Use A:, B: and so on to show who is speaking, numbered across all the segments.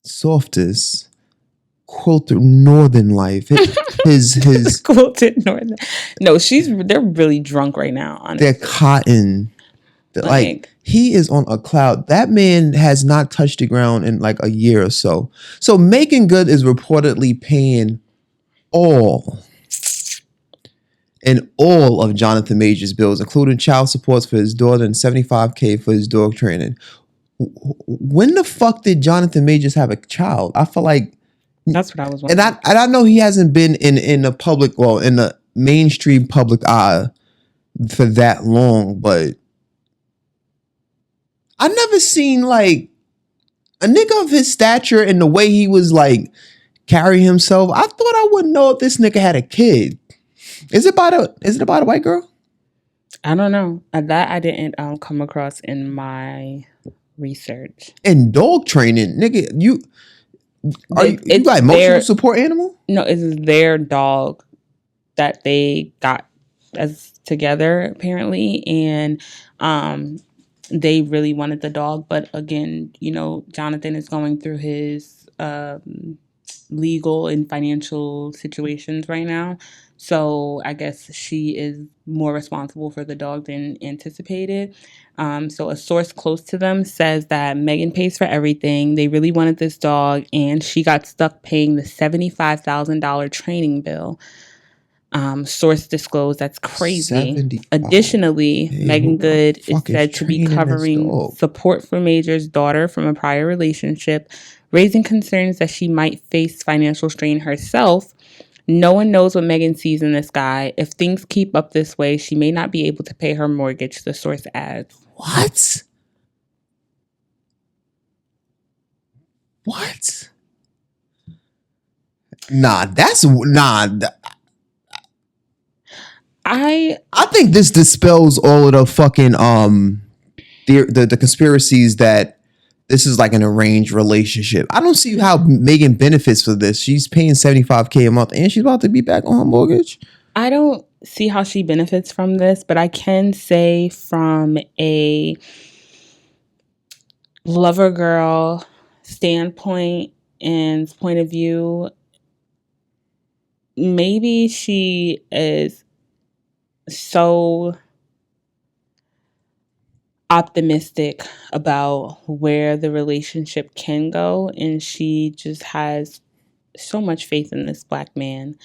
A: softest quilted northern life. His
B: Quilted Northern. No, they're really drunk right now, honestly.
A: They're cotton. Like he is on a cloud. That man has not touched the ground in like a year or so. So Meagan Good is reportedly paying all of Jonathan Major's bills, including child supports for his daughter and $75,000 for his dog training. When the fuck did Jonathan Majors have a child? I feel like
B: that's what I was wondering.
A: And I know he hasn't been in the public, well, in the mainstream public eye for that long, but I never seen like a nigga of his stature and the way he was like carry himself. I thought I wouldn't know if this nigga had a kid. Is it about a white girl?
B: I don't know. That I didn't come across in my research.
A: And dog training, nigga, you got emotional support animal?
B: No, it's their dog that they got as together apparently, and they really wanted the dog, but again, you know, Jonathan is going through his legal and financial situations right now. So I guess she is more responsible for the dog than anticipated. So a source close to them says that Meagan pays for everything. They really wanted this dog, and she got stuck paying the $75,000 training bill. Source disclosed that's crazy. Additionally, Meagan Good is said to be covering support for Major's daughter from a prior relationship, raising concerns that she might face financial strain herself. No one knows what Meagan sees in this guy. If things keep up this way, she may not be able to pay her mortgage, the source adds.
A: What? Nah. I think this dispels all of the fucking the conspiracies that this is like an arranged relationship. I don't see how Meagan benefits for this. She's paying $75,000 a month and she's about to be back on her mortgage.
B: I don't see how she benefits from this, but I can say from a lover girl standpoint and point of view, maybe she is so optimistic about where the relationship can go, and she just has so much faith in this black man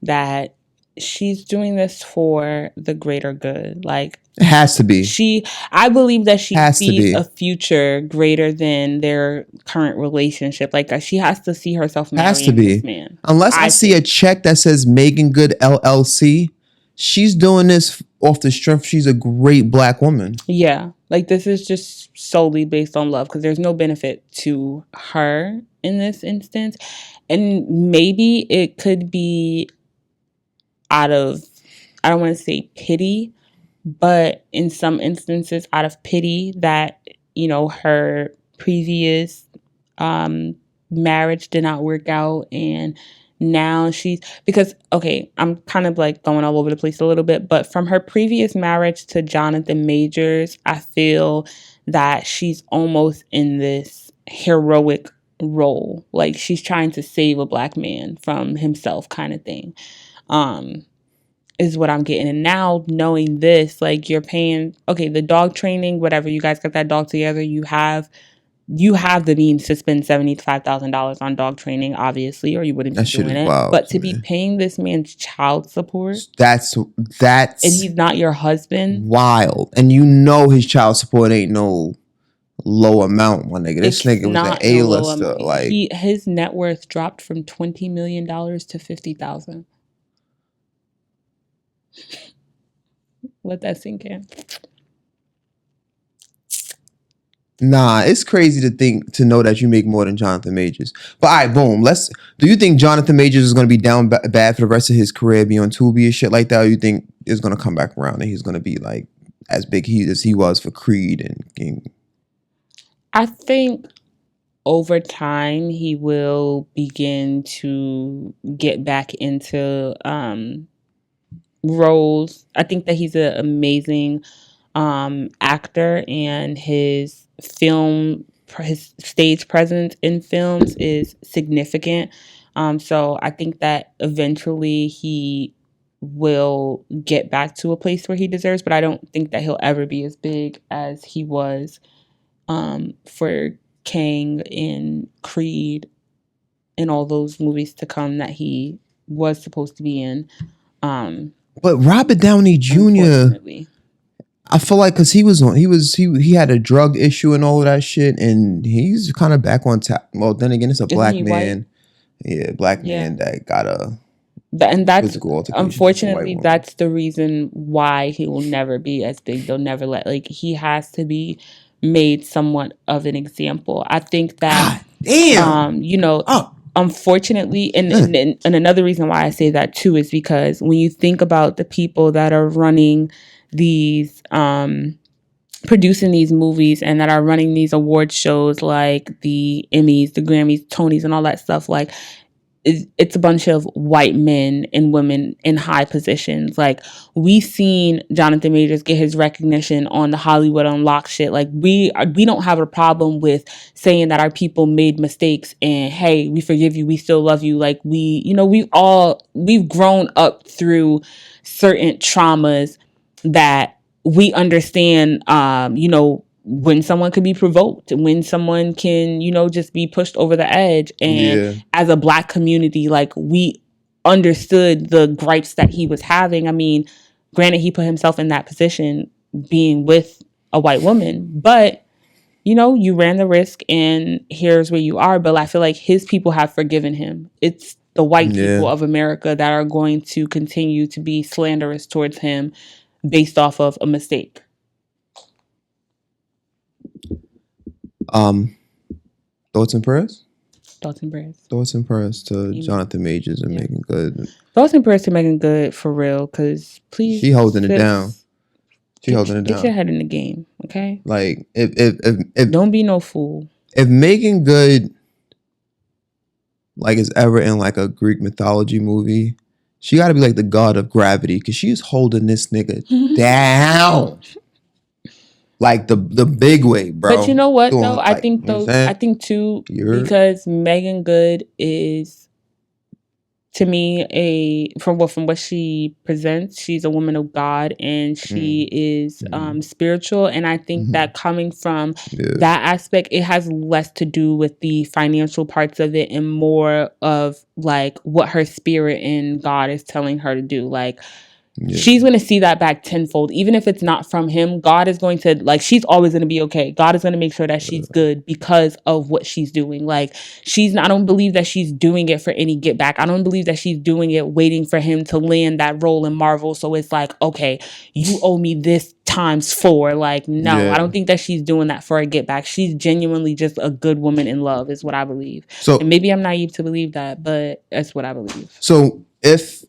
B: that she's doing this for the greater good. Like,
A: it has to be.
B: I believe that she sees a future greater than their current relationship. Like, she has to see herself marrying this man.
A: Unless I see a check that says Meagan Good LLC, she's doing this off the strength. She's a great black woman.
B: Yeah. Like, this is just solely based on love because there's no benefit to her in this instance. And maybe it could be out of, I don't want to say pity, but in some instances out of pity that, you know, her previous marriage did not work out, and now because I'm kind of like going all over the place a little bit, but from her previous marriage to Jonathan Majors, I feel that she's almost in this heroic role. Like, she's trying to save a black man from himself kind of thing. Is what I'm getting. And now knowing this, like, you're paying, the dog training, whatever, you guys got that dog together, you have the means to spend $75,000 on dog training, obviously, or you wouldn't be doing it. But to be paying this man's child support,
A: that's
B: and he's not your husband.
A: Wild. And you know his child support ain't no low amount, my nigga. This nigga was an A-lister. Like,
B: his net worth dropped from $20 million to $50,000. Let that sink in.
A: Nah, it's crazy to know that you make more than Jonathan Majors. But all right, boom. Do you think Jonathan Majors is going to be down bad for the rest of his career, be on Tubi and shit like that? Or you think it's going to come back around and he's going to be like as big as he was for Creed and
B: I think over time he will begin to get back into roles. I think that he's an amazing actor, and his film his stage presence in films is significant. So I think that eventually he will get back to a place where he deserves, but I don't think that he'll ever be as big as he was for Kang and Creed and all those movies to come that he was supposed to be in.
A: But Robert Downey Jr., I feel like because he had a drug issue and all of that shit, and he's kind of back on top. Well, then again, it's a black man. White? Yeah, black man that got a
B: and that's unfortunately that's the reason why he will never be as big. They'll never he has to be made somewhat of an example. I think that unfortunately, and another reason why I say that too is because when you think about the people that are running these producing these movies and that are running these award shows like the Emmys, the Grammys, Tonys, and all that stuff, like it's a bunch of white men and women in high positions. Like, we've seen Jonathan Majors get his recognition on the Hollywood Unlocked shit. Like, we don't have a problem with saying that our people made mistakes and, hey, we forgive you, we still love you. Like, we've grown up through certain traumas that we understand, when someone could be provoked, when someone can, just be pushed over the edge. And as a Black community, like, we understood the gripes that he was having. I mean, granted, he put himself in that position being with a white woman, but, you ran the risk and here's where you are. But I feel like his people have forgiven him. It's the white people of America that are going to continue to be slanderous towards him based off of a mistake.
A: Thoughts and prayers?
B: Thoughts and prayers.
A: Thoughts and prayers to Jonathan Majors and Meagan Good.
B: Thoughts and prayers to Meagan Good, for real, because please.
A: She holding it down.
B: Get your head in the game, okay?
A: Like, if
B: don't be no fool.
A: If Meagan Good, like, is ever in, like, a Greek mythology movie, she got to be, like, the god of gravity, because she is holding this nigga down. Like, the big way, bro.
B: But you know what, though? I think too, because Meagan Good is, to me, from what she presents, she's a woman of God, and she is spiritual. And I think that coming from that aspect, it has less to do with the financial parts of it and more of, like, what her spirit and God is telling her to do. Like, she's going to see that back tenfold. Even if it's not from him, God is going to, like, she's always going to be okay. God is going to make sure that she's good because of what she's doing. Like, I don't believe that she's doing it for any get back. I don't believe that she's doing it waiting for him to land that role in Marvel. So it's like, okay, you owe me this times 4. Like, no, I don't think that she's doing that for a get back. She's genuinely just a good woman in love, is what I believe. So, and maybe I'm naive to believe that, but that's what I believe.
A: So if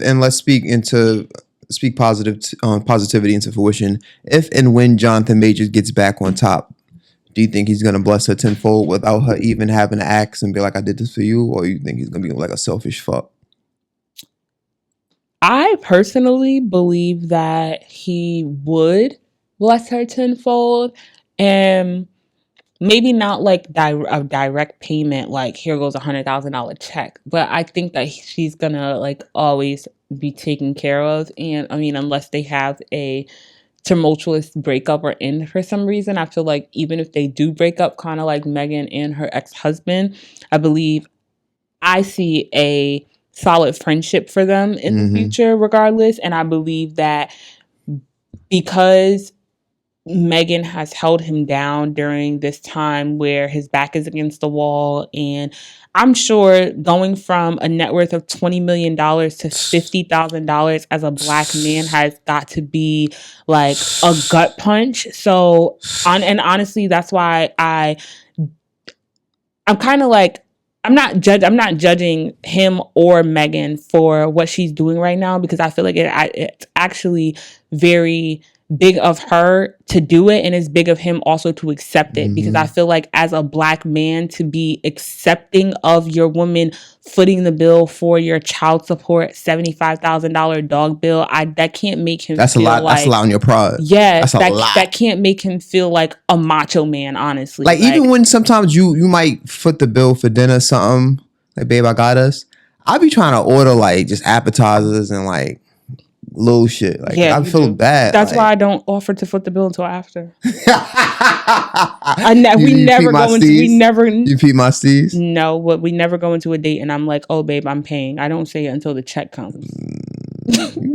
A: and let's speak positivity into fruition. If and when Jonathan Majors gets back on top, do you think he's gonna bless her tenfold without her even having to ask and be like, "I did this for you," or you think he's gonna be like a selfish fuck?
B: I personally believe that he would bless her tenfold, and maybe not like a direct payment, like here goes $100,000 check, but I think that she's gonna, like, always be taken care of. And I mean, unless they have a tumultuous breakup or end for some reason, I feel like even if they do break up, kind of like Meagan and her ex-husband, I see a solid friendship for them in the future regardless. And I believe that because Meagan has held him down during this time where his back is against the wall, and I'm sure going from a net worth of $20 million to $50,000 as a Black man has got to be like a gut punch. So, and honestly, that's why I'm kind of like, I'm not judging him or Meagan for what she's doing right now, because I feel like it's actually very big of her to do it, and it's big of him also to accept it, because I feel like as a black man to be accepting of your woman footing the bill for your child support $75,000 dog bill, that can't make him
A: That's
B: feel
A: a lot.
B: like,
A: That's a lot on your pride.
B: yes,
A: That's a lot.
B: that can't make him feel like a macho man, honestly.
A: Like even when sometimes you might foot the bill for dinner or something, like, babe, I got us, I be trying to order like just appetizers and like little shit. Like,
B: yeah,
A: I feel bad.
B: That's
A: like,
B: why I don't offer to foot the bill until after.
A: You
B: We never
A: You peep my steez?
B: No, but we never go into a date and I'm like, oh babe, I'm paying. I don't say it until the check comes.
A: You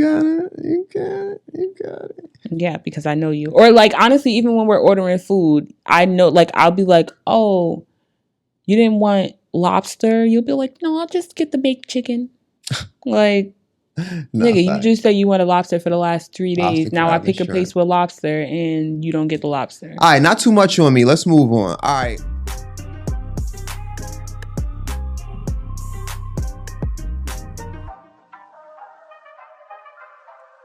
A: got it.
B: Yeah, because I know you. Or like, honestly, even when we're ordering food, I know, like, I'll be like, oh, you didn't want lobster? You'll be like, no, I'll just get the baked chicken. Like, nigga, you just said you wanted lobster for the last 3 days. Now I pick a place with lobster and you don't get the lobster.
A: All right, not too much on me. Let's move on. All right.